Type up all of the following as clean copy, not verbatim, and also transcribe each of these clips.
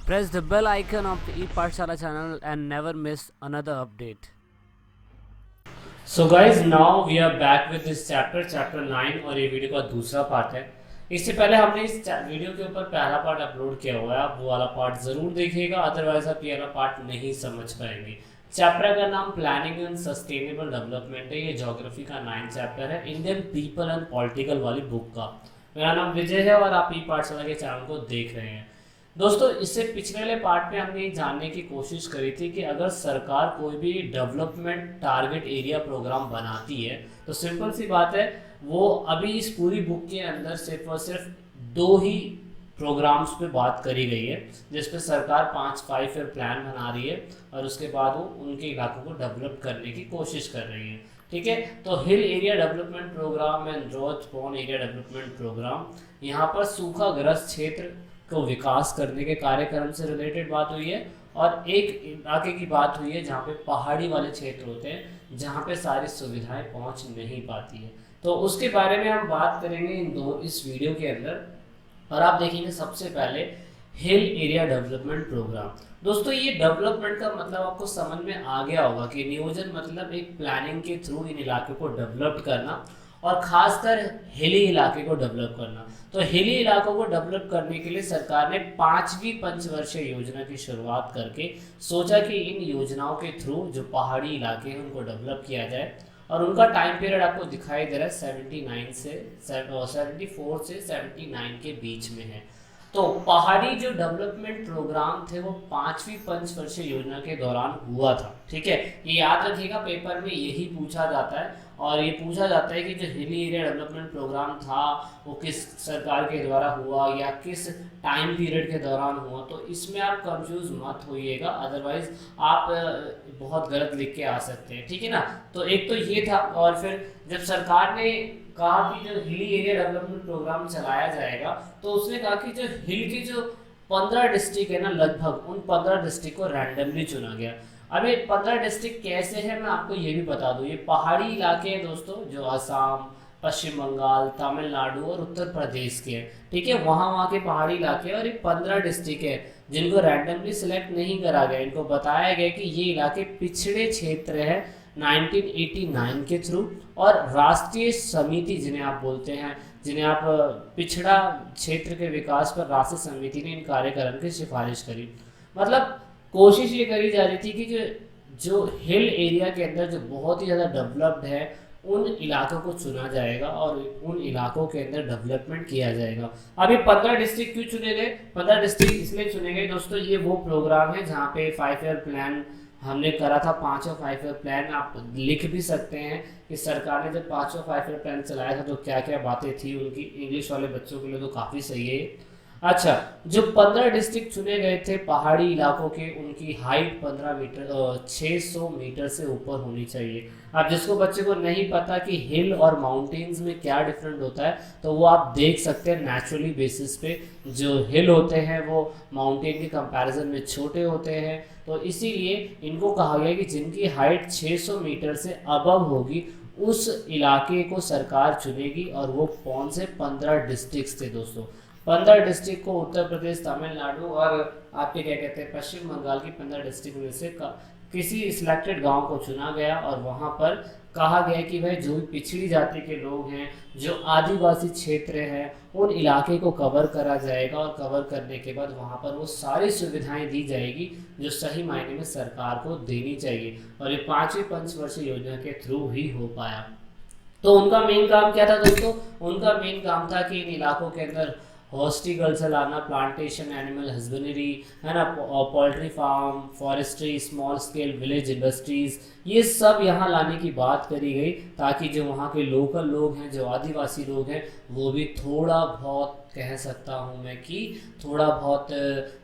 Press the bell icon of the ePathshala channel and never miss another update. So guys now we are back with this chapter 9 और ये video का दूसरा part है। इससे पहले हमने इस वीडियो के ऊपर पहला पार्ट अपलोड किया हुआ है, आप वो वाला पार्ट ज़रूर देखिएगा, अदरवाइज आप ये वाला पार्ट नहीं समझ पाएंगे। चैप्टर का नाम प्लानिंग एंड सस्टेनेबल डेवलपमेंट है। ये ज्योग्राफी का 9 चैप्टर है, इंडियन पीपल एंड पॉलिटिकल वाली बुक का। मेरा नाम विजय है और आप ई पाठशाला के चैनल को देख रहे हैं। दोस्तों, इससे पिछले वाले पार्ट में हमने जानने की कोशिश करी थी कि अगर सरकार कोई भी डेवलपमेंट टारगेट एरिया प्रोग्राम बनाती है तो सिंपल सी बात है, वो अभी इस पूरी बुक के अंदर सिर्फ और सिर्फ 2 ही प्रोग्राम्स पे बात करी गई है, जिस पे सरकार 5 ईयर प्लान बना रही है और उसके बाद वो उनके इलाकों को डेवलप करने की कोशिश कर रही है। ठीक है, तो hill area development program and drought prone area development program, यहाँ पर सूखाग्रस्त क्षेत्र को विकास करने के कार्यक्रम से रिलेटेड बात हुई है। और एक इलाके की बात हुई है जहाँ पे पहाड़ी वाले क्षेत्र होते हैं, जहाँ पे सारी सुविधाएं पहुँच नहीं पाती है, तो उसके बारे में हम बात करेंगे इस वीडियो के अंदर। और आप देखेंगे सबसे पहले हिल एरिया डेवलपमेंट प्रोग्राम। दोस्तों, ये डेवलपमेंट का मतलब आपको समझ में आ गया होगा कि नियोजन मतलब एक प्लानिंग के थ्रू इन इलाके को डेवलप करना और खासकर हिली इलाके को डेवलप करना। तो हिली इलाकों को डेवलप करने के लिए सरकार ने 5वीं पंचवर्षीय योजना की शुरुआत करके सोचा कि इन योजनाओं के थ्रू जो पहाड़ी इलाके हैं उनको डेवलप किया जाए। और उनका टाइम पीरियड आपको दिखाई दे रहा है 74 से 79 के बीच में है। तो पहाड़ी जो डेवलपमेंट प्रोग्राम थे वो 5वीं पंचवर्षीय योजना के दौरान हुआ था। ठीक है, ये याद रखिएगा, पेपर में यही पूछा जाता है। और ये पूछा जाता है कि जो हिली एरिया डेवलपमेंट प्रोग्राम था वो किस सरकार के द्वारा हुआ या किस टाइम पीरियड के दौरान हुआ। तो इसमें आप कंफ्यूज मत होइएगा, अदरवाइज आप बहुत गलत लिख के आ सकते हैं। ठीक है ना, तो एक तो ये था। और फिर जब सरकार ने कहा कि जो हिली एरिया डेवलपमेंट प्रोग्राम चलाया जाएगा, तो उसने कहा कि जो हिल की जो 15 डिस्ट्रिक्ट है ना, लगभग उन 15 डिस्ट्रिक्ट को रैंडमली चुना गया। अब ये 15 डिस्ट्रिक्ट कैसे है मैं आपको ये भी बता दूं। ये पहाड़ी इलाके हैं दोस्तों, जो असम, पश्चिम बंगाल, तमिलनाडु और उत्तर प्रदेश के हैं। ठीक है, वहाँ के पहाड़ी इलाके और ये 15 डिस्ट्रिक्ट है जिनको रैंडमली सिलेक्ट नहीं करा गया। इनको बताया गया कि ये इलाके पिछड़े क्षेत्र है 1989 के थ्रू, और राष्ट्रीय समिति जिन्हें आप बोलते हैं, जिन्हें आप पिछड़ा क्षेत्र के विकास पर राष्ट्रीय समिति ने इन कार्यक्रम की सिफारिश करी। मतलब कोशिश ये करी जा रही थी कि जो हिल एरिया के अंदर जो बहुत ही ज़्यादा डेवलप्ड है उन इलाकों को चुना जाएगा और उन इलाकों के अंदर डेवलपमेंट किया जाएगा। अब ये 15 डिस्ट्रिक्ट क्यों चुने गए? 15 डिस्ट्रिक्ट इसलिए चुने गए दोस्तों, ये वो प्रोग्राम है जहाँ पे 5 ईयर प्लान हमने करा था। 5 ईयर प्लान आप लिख भी सकते हैं कि सरकार ने जब 5 ईयर प्लान चलाया था तो क्या क्या बातें थी उनकी। इंग्लिश वाले बच्चों के लिए तो काफ़ी सही है। अच्छा, जो 15 डिस्ट्रिक्ट चुने गए थे पहाड़ी इलाकों के, उनकी हाइट 600 मीटर से ऊपर होनी चाहिए। अब जिसको बच्चे को नहीं पता कि हिल और माउंटेन्स में क्या डिफरेंट होता है, तो वो आप देख सकते हैं नेचुरली बेसिस पे। जो हिल होते हैं वो माउंटेन के कंपैरिजन में छोटे होते हैं, तो इसीलिए इनको कहा गया कि जिनकी हाइट 600 मीटर से अबव होगी उस इलाके को सरकार चुनेगी। और वो कौन से 15 डिस्ट्रिक्ट थे दोस्तों? 15 डिस्ट्रिक्ट को उत्तर प्रदेश, तमिलनाडु और आपके क्या कहते हैं पश्चिम बंगाल की 15 डिस्ट्रिक्ट में से किसी सिलेक्टेड गांव को चुना गया। और वहां पर कहा गया कि भाई जो भी पिछड़ी जाति के लोग हैं, जो आदिवासी क्षेत्र हैं, उन इलाके को कवर करा जाएगा। और कवर करने के बाद वहां पर वो सारी सुविधाएं दी जाएगी जो सही मायने में सरकार को देनी चाहिए। और ये 5वीं पंचवर्षीय योजना के थ्रू ही हो पाया। तो उनका मेन काम क्या था दोस्तों? उनका मेन काम था कि इन इलाकों के अंदर हॉर्टिकल्चर लाना, प्लांटेशन, एनिमल हस्बेंड्री है ना, poultry farm, forestry, small scale village industries, ये सब यहाँ लाने की बात करी गई, ताकि जो वहाँ के लोकल लोग हैं, जो आदिवासी लोग हैं, वो भी थोड़ा बहुत कह सकता हूँ मैं कि थोड़ा बहुत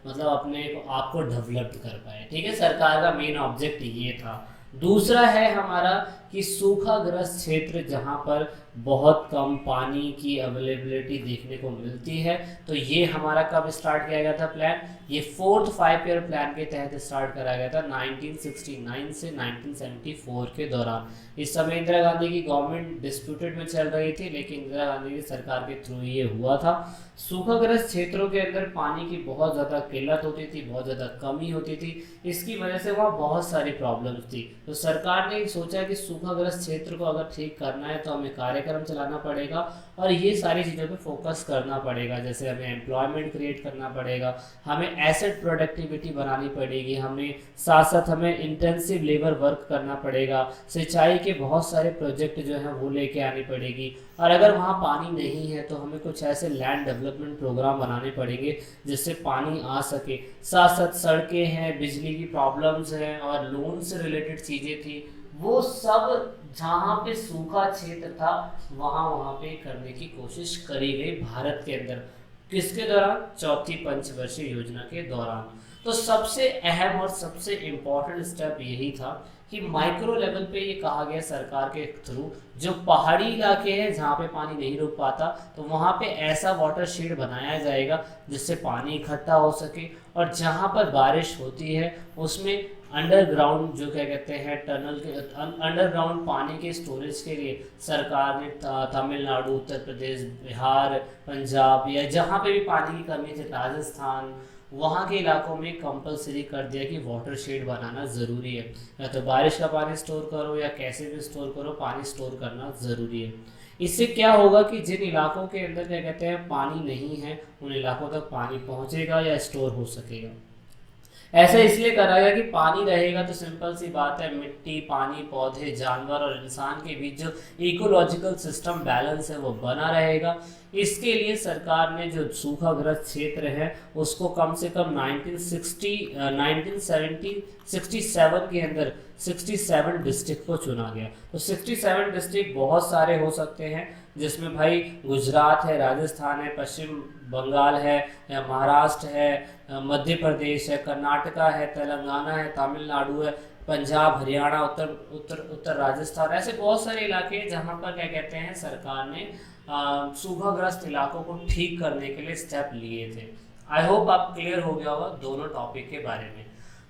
मतलब अपने आप को डेवलप कर पाए। ठीक है, सरकार का मेन ऑब्जेक्ट ये था। दूसरा है हमारा कि सूखाग्रस्त क्षेत्र जहाँ पर बहुत कम पानी की अवेलेबिलिटी देखने को मिलती है। तो ये हमारा कब स्टार्ट किया गया था प्लान, ये 4th 5 ईयर प्लान के तहत स्टार्ट करा गया था 1969 से 1974 के दौरान। इस समय इंदिरा गांधी की गवर्नमेंट डिस्प्यूटेड में चल रही थी, लेकिन इंदिरा गांधी की सरकार के थ्रू ये हुआ था। सूखाग्रस्त क्षेत्रों के अंदर पानी की बहुत ज़्यादा किल्लत होती थी, बहुत ज़्यादा कमी होती थी, इसकी वजह से वहाँ बहुत सारी प्रॉब्लम्स थी। तो सरकार ने सोचा कि सूखाग्रस्त क्षेत्र को अगर ठीक करना है तो हमें कार्यक्रम चलाना पड़ेगा और ये सारी चीज़ों पे फोकस करना पड़ेगा। जैसे हमें एम्प्लॉयमेंट क्रिएट करना पड़ेगा, हमें एसेट प्रोडक्टिविटी बनानी पड़ेगी, हमें साथ साथ हमें इंटेंसिव लेबर वर्क करना पड़ेगा, सिंचाई के बहुत सारे प्रोजेक्ट जो हैं वो लेके आनी पड़ेगी। और अगर वहाँ पानी नहीं है तो हमें कुछ ऐसे लैंड डेवलपमेंट प्रोग्राम बनाने पड़ेंगे जिससे पानी आ सके। साथ साथ सड़कें हैं, बिजली की प्रॉब्लम्स हैं और लोन से रिलेटेड चीज़ें थी, वो सब जहाँ पे सूखा क्षेत्र था वहाँ पे करने की कोशिश करी गई भारत के अंदर। किसके दौरान, चौथी पंचवर्षीय योजना के दौरान। तो सबसे अहम और सबसे इम्पोर्टेंट स्टेप यही था कि माइक्रो लेवल पे ये कहा गया सरकार के थ्रू, जो पहाड़ी इलाके हैं जहाँ पे पानी नहीं रुक पाता तो वहाँ पे ऐसा वाटर शेड बनाया जाएगा जिससे पानी इकट्ठा हो सके, और जहाँ पर बारिश होती है उसमें अंडरग्राउंड जो क्या कहते हैं टनल के अंडरग्राउंड पानी के स्टोरेज के लिए सरकार ने तमिलनाडु, उत्तर प्रदेश, बिहार, पंजाब या जहाँ पे भी पानी की कमी थी, राजस्थान, वहाँ के इलाकों में कंपलसरी कर दिया कि वाटर शेड बनाना ज़रूरी है। या तो बारिश का पानी स्टोर करो या कैसे भी स्टोर करो, पानी स्टोर करना ज़रूरी है। इससे क्या होगा कि जिन इलाकों के अंदर क्या कहते हैं पानी नहीं है उन इलाकों तक पानी पहुँचेगा या स्टोर हो सकेगा। ऐसा इसलिए करा गया कि पानी रहेगा तो सिंपल सी बात है, मिट्टी, पानी, पौधे, जानवर और इंसान के बीच जो इकोलॉजिकल सिस्टम बैलेंस है वो बना रहेगा। इसके लिए सरकार ने जो सूखाग्रस्त क्षेत्र है उसको कम से कम 1967 के अंदर 67 डिस्ट्रिक्ट को चुना गया। तो 67 डिस्ट्रिक्ट बहुत सारे हो सकते हैं, जिसमें भाई गुजरात है, राजस्थान है, पश्चिम बंगाल है, या महाराष्ट्र है, मध्य प्रदेश है, कर्नाटका है, तेलंगाना है, तमिलनाडु है, पंजाब, हरियाणा, उत्तर राजस्थान, ऐसे बहुत सारे इलाके हैं जहाँ पर क्या कहते हैं सरकार ने सूखाग्रस्त इलाकों को ठीक करने के लिए स्टेप लिए थे। आई होप आप क्लियर हो गया होगा दोनों टॉपिक के बारे में।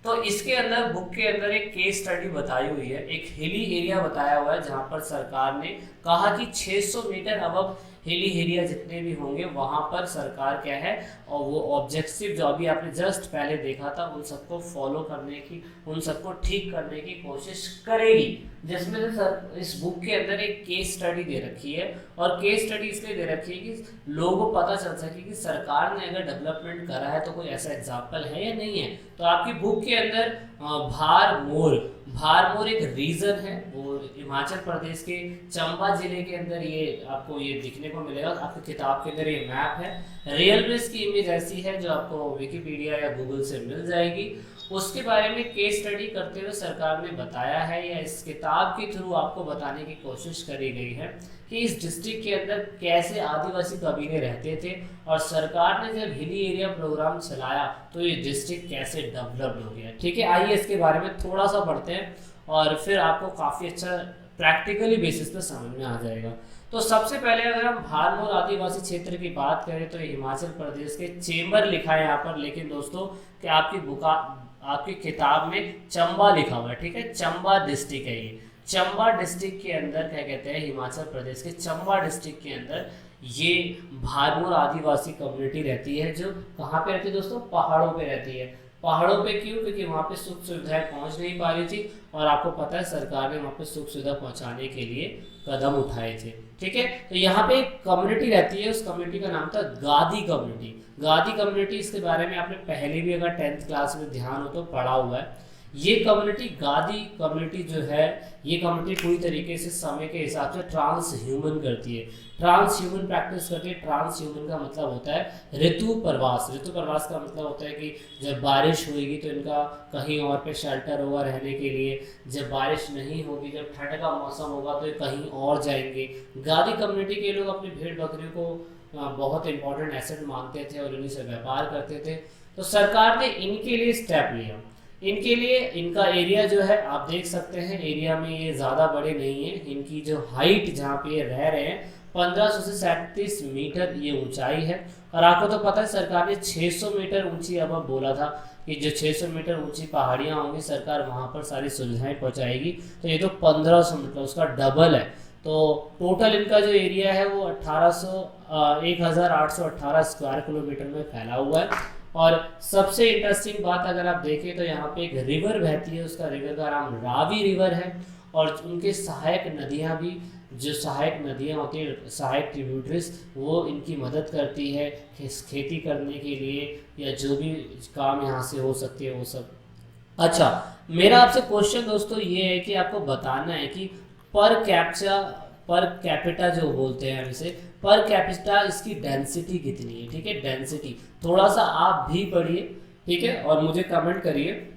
तो इसके अंदर बुक के अंदर एक केस स्टडी बताई हुई है, एक हिली एरिया बताया हुआ है जहाँ पर सरकार ने कहा कि 600 मीटर अबव हिली एरिया जितने भी होंगे वहाँ पर सरकार क्या है और वो ऑब्जेक्टिव जो अभी आपने जस्ट पहले देखा था उन सबको फॉलो करने की, उन सबको ठीक करने की कोशिश करेगी। जिसमें से सर इस बुक के अंदर एक केस स्टडी दे रखी है, और केस स्टडी इसलिए दे रखी है कि लोगों को पता चल सके कि सरकार ने अगर डेवलपमेंट करा है तो कोई ऐसा एग्जाम्पल है या नहीं है। तो आपकी बुक के अंदर भारमोर एक रीजन है, वो हिमाचल प्रदेश के चंबा जिले के अंदर ये आपको ये दिखने को मिलेगा। आपकी किताब के अंदर ये मैप है, रियल में इसकी इमेज ऐसी है जो आपको विकिपीडिया या गूगल से मिल जाएगी। उसके बारे में केस स्टडी करते हुए सरकार ने बताया है या इस किताब के थ्रू आपको बताने की कोशिश करी गई है कि इस डिस्ट्रिक्ट के अंदर कैसे आदिवासी कबीले रहते थे, और सरकार ने जब हिली एरिया प्रोग्राम चलाया तो ये डिस्ट्रिक्ट कैसे डेवलप्ड हो गया। ठीक है, आइए इसके बारे में थोड़ा सा पढ़ते हैं और फिर आपको काफ़ी अच्छा प्रैक्टिकली बेसिस पे समझ में आ जाएगा। तो सबसे पहले अगर हम भारमोर आदिवासी क्षेत्र की बात करें तो हिमाचल प्रदेश के चेंबर लिखा है यहाँ पर, लेकिन दोस्तों कि आपकी किताब में चंबा लिखा हुआ है। ठीक है, चंबा डिस्ट्रिक्ट है ये। चंबा डिस्ट्रिक्ट के अंदर क्या कहते हैं, हिमाचल प्रदेश के चंबा डिस्ट्रिक्ट के अंदर ये भारमोर आदिवासी कम्युनिटी रहती है, जो कहाँ पे रहती है दोस्तों, पहाड़ों पे रहती है। पहाड़ों पे क्यों, क्योंकि वहाँ पे सुख सुविधाएं पहुँच नहीं पा रही थी, और आपको पता है सरकार ने वहाँ पे सुख सुविधा पहुँचाने के लिए कदम उठाए थे। ठीक है, तो यहाँ पे एक कम्युनिटी रहती है, उस कम्युनिटी का नाम था गादी कम्युनिटी। गादी कम्युनिटी, इसके बारे में आपने पहले भी अगर 10th क्लास में ध्यान हो तो पढ़ा हुआ है। ये कम्युनिटी, गादी कम्युनिटी जो है, ये कम्युनिटी पूरी तरीके से समय के हिसाब से ट्रांस ह्यूमन करती है, ट्रांस ह्यूमन प्रैक्टिस करती है। ट्रांस ह्यूमन का मतलब होता है ऋतु प्रवास। ऋतु प्रवास का मतलब होता है कि जब बारिश होगी तो इनका कहीं और पे शेल्टर होगा रहने के लिए, जब बारिश नहीं होगी, जब ठंड का मौसम होगा तो ये कहीं और जाएंगे। गादी कम्युनिटी के लोग अपनी भेड़ बकरियों को बहुत इंपॉर्टेंट एसेट मानते थे और इन्हीं से व्यापार करते थे। तो सरकार ने इनके लिए स्टेप लिया। इनके लिए इनका एरिया जो है आप देख सकते हैं, एरिया में ये ज़्यादा बड़े नहीं है। इनकी जो हाइट जहाँ पे ये रह रहे हैं 1500 से 37 मीटर ये ऊंचाई है। और आपको तो पता है सरकार ने 600 मीटर ऊंची अब बोला था कि जो 600 मीटर ऊंची पहाड़ियाँ होंगी सरकार वहाँ पर सारी सुविधाएं पहुँचाएगी। तो ये तो 1500 मीटर उसका डबल है। तो टोटल इनका जो एरिया है वो 1818 स्क्वायर किलोमीटर में फैला हुआ है। और सबसे इंटरेस्टिंग बात अगर आप देखें तो यहाँ पे एक रिवर बहती है, उसका रिवर का नाम रावी रिवर है। और उनके सहायक नदियाँ भी, जो सहायक नदियाँ होती हैं, सहायक ट्रिब्यूटरीज, वो इनकी मदद करती है खेती करने के लिए या जो भी काम यहाँ से हो सकती है वो सब। अच्छा, मेरा आपसे क्वेश्चन दोस्तों ये है कि आपको बताना है कि पर कैपिटा जो बोलते हैं इसे, पर कैपिटा इसकी डेंसिटी कितनी है। ठीक है, डेंसिटी थोड़ा सा आप भी पढ़िए, ठीक है, और मुझे कमेंट करिए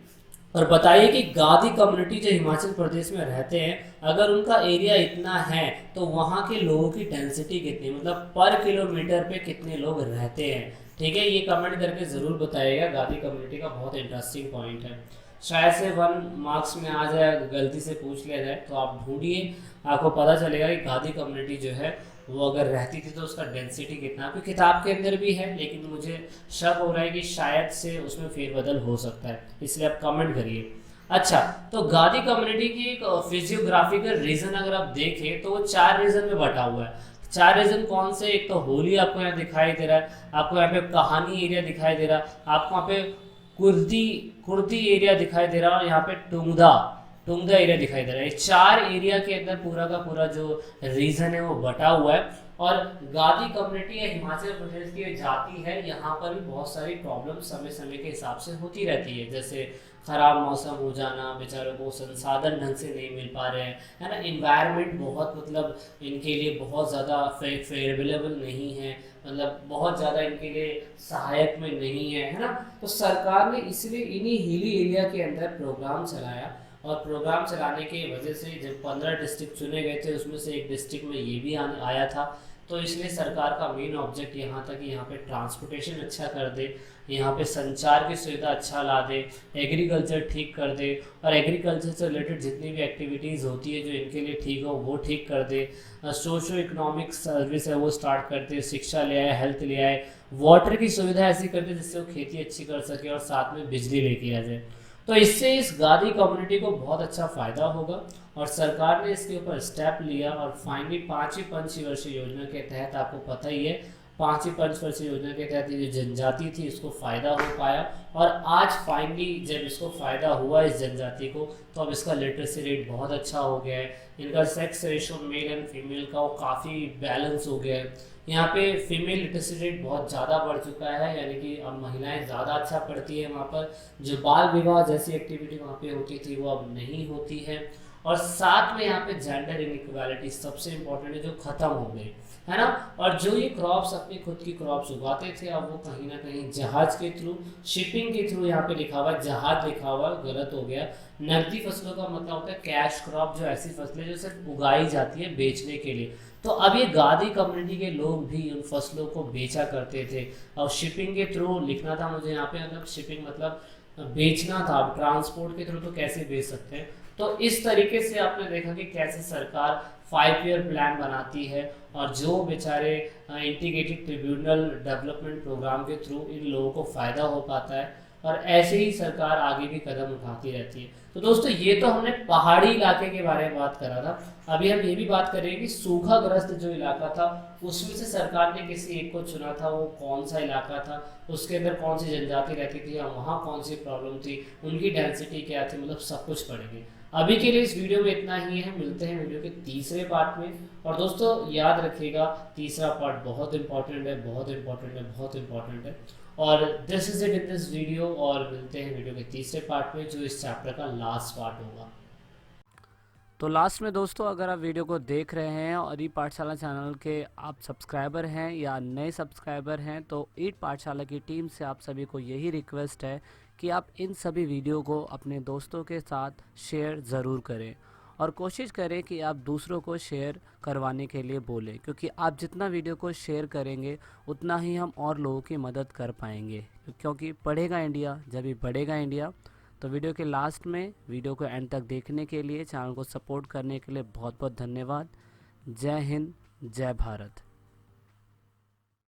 और बताइए कि गादी कम्युनिटी जो हिमाचल प्रदेश में रहते हैं, अगर उनका एरिया इतना है तो वहाँ के लोगों की डेंसिटी कितनी, मतलब पर किलोमीटर पे कितने लोग रहते हैं। ठीक है, ये कमेंट करके ज़रूर बताइएगा। गादी कम्युनिटी का बहुत इंटरेस्टिंग पॉइंट है, शायद से 1 मार्क्स में आ जाए, गलती से पूछ लिया जाए तो आप ढूंढिए, आपको पता चलेगा कि गादी कम्युनिटी जो है वो अगर रहती थी तो उसका डेंसिटी कितना। क्योंकि किताब के अंदर भी है लेकिन मुझे शक हो रहा है कि शायद से उसमें फेरबदल हो सकता है, इसलिए आप कमेंट करिए। अच्छा, तो गादी कम्युनिटी की एक फिजियोग्राफिकल रीजन अगर आप देखें तो वो 4 रीजन में बटा हुआ है। 4 रीजन कौन से, एक तो होली आपको यहाँ दिखाई दे रहा है, आपको यहाँ पे कहानी एरिया दिखाई दे रहा है, आपको यहाँ पे कुर्दी एरिया दिखाई दे रहा है और यहाँ पे टुंगदा एरिया दिखाई दे रहा है। 4 एरिया के अंदर पूरा का पूरा जो रीजन है वो बटा हुआ है। और गादी कम्युनिटी या हिमाचल प्रदेश की जाति है, यहाँ पर भी बहुत सारी प्रॉब्लम समय समय के हिसाब से होती रहती है, जैसे खराब मौसम हो जाना, बेचारों को संसाधन ढंग से नहीं मिल पा रहे हैं, है ना, इन्वायरमेंट बहुत मतलब इनके लिए बहुत ज़्यादा फेवरेबल नहीं है, मतलब बहुत ज़्यादा इनके लिए सहायक में नहीं है ना। तो सरकार ने इसलिए इन्हीं हिली एरिया के अंदर प्रोग्राम चलाया। और प्रोग्राम चलाने की वजह से जब 15 डिस्ट्रिक्ट चुने गए थे उसमें से एक डिस्ट्रिक्ट में ये भी आया था। तो इसलिए सरकार का मेन ऑब्जेक्ट यहाँ था कि यहाँ पे ट्रांसपोर्टेशन अच्छा कर दे, यहाँ पे संचार की सुविधा अच्छा ला दे, एग्रीकल्चर ठीक कर दे, और एग्रीकल्चर से रिलेटेड जितनी भी एक्टिविटीज़ होती है जो इनके लिए ठीक हो वो ठीक कर दे, सोशो इकोनॉमिक सर्विस है वो स्टार्ट कर दे, शिक्षा ले आए, हेल्थ ले आए, वाटर की सुविधा ऐसी कर दे जिससे वो खेती अच्छी कर सके और साथ में बिजली लेके आ जाए। तो इससे इस गादी कम्युनिटी को बहुत अच्छा फ़ायदा होगा और सरकार ने इसके ऊपर स्टेप लिया। और फाइनली 5वीं पंचवर्षीय योजना के तहत, आपको पता ही है 5वीं पंचवर्षीय योजना के तहत ये जनजाति थी इसको फ़ायदा हो पाया। और आज फाइनली जब इसको फ़ायदा हुआ इस जनजाति को, तो अब इसका लिटरेसी रेट बहुत अच्छा हो गया है, इनका sex ratio male and female का वो काफ़ी बैलेंस हो गया है। यहाँ पे फीमेल लिटरेसी रेट बहुत ज़्यादा बढ़ चुका है, यानी कि अब महिलाएं ज़्यादा अच्छा पढ़ती है। वहाँ पर जो बाल विवाह जैसी एक्टिविटी वहाँ पे होती थी वो अब नहीं होती है। और साथ में यहाँ पे जेंडर इनइक्वालिटी सबसे इम्पोर्टेंट है जो ख़त्म हो गई, है ना। और जो ये क्रॉप्स अपनी खुद की क्रॉप्स उगाते थे अब वो कहीं ना कहीं जहाज के थ्रू, शिपिंग के थ्रू, यहाँ पे लिखा हुआ है जहाज लिखा हुआ है, गलत हो गया। नकदी फसलों का मतलब होता है कैश क्रॉप, जो ऐसी फसलें जो सिर्फ उगाई जाती है बेचने के लिए। तो अब ये गादी कम्युनिटी के लोग भी उन फसलों को बेचा करते थे। और शिपिंग के थ्रू लिखना था मुझे यहाँ पे, मतलब शिपिंग मतलब बेचना था, अब ट्रांसपोर्ट के थ्रू तो कैसे बेच सकते हैं। तो इस तरीके से आपने देखा कि कैसे सरकार 5 ईयर प्लान बनाती है और जो बेचारे इंटीग्रेटेड ट्रिब्यूनल डेवलपमेंट प्रोग्राम के थ्रू इन लोगों को फ़ायदा हो पाता है। और ऐसे ही सरकार आगे भी कदम उठाती रहती है। तो दोस्तों ये तो हमने पहाड़ी इलाके के बारे में बात करा था। अभी हम ये भी बात करेंगे कि सूखाग्रस्त जो इलाका था उसमें से सरकार ने किसी एक को चुना था, वो कौन सा इलाका था, उसके अंदर कौन सी जनजाति रहती थी या वहाँ कौन सी प्रॉब्लम थी, उनकी डेंसिटी क्या थी, मतलब सब कुछ पढ़ेंगे। अभी के लिए इस वीडियो में इतना ही है, मिलते हैं वीडियो के तीसरे पार्ट में। और दोस्तों याद रखिएगा तीसरा पार्ट बहुत इंपॉर्टेंट है, बहुत इंपॉर्टेंट है, बहुत इंपॉर्टेंट है। और this is it in this video, और मिलते हैं वीडियो के तीसरे पार्ट में जो इस चैप्टर का लास्ट पार्ट होगा। तो लास्ट में दोस्तों अगर आप वीडियो को देख रहे हैं और ई पाठशाला चैनल के आप सब्सक्राइबर हैं या नए सब्सक्राइबर हैं, तो ई पाठशाला की टीम से आप सभी को यही रिक्वेस्ट है कि आप इन सभी वीडियो को अपने दोस्तों के साथ शेयर ज़रूर करें और कोशिश करें कि आप दूसरों को शेयर करवाने के लिए बोलें, क्योंकि आप जितना वीडियो को शेयर करेंगे उतना ही हम और लोगों की मदद कर पाएंगे। क्योंकि पढ़ेगा इंडिया जब भी बढ़ेगा इंडिया। तो वीडियो के लास्ट में वीडियो को एंड तक देखने के लिए, चैनल को सपोर्ट करने के लिए बहुत बहुत धन्यवाद। जय हिंद, जय भारत।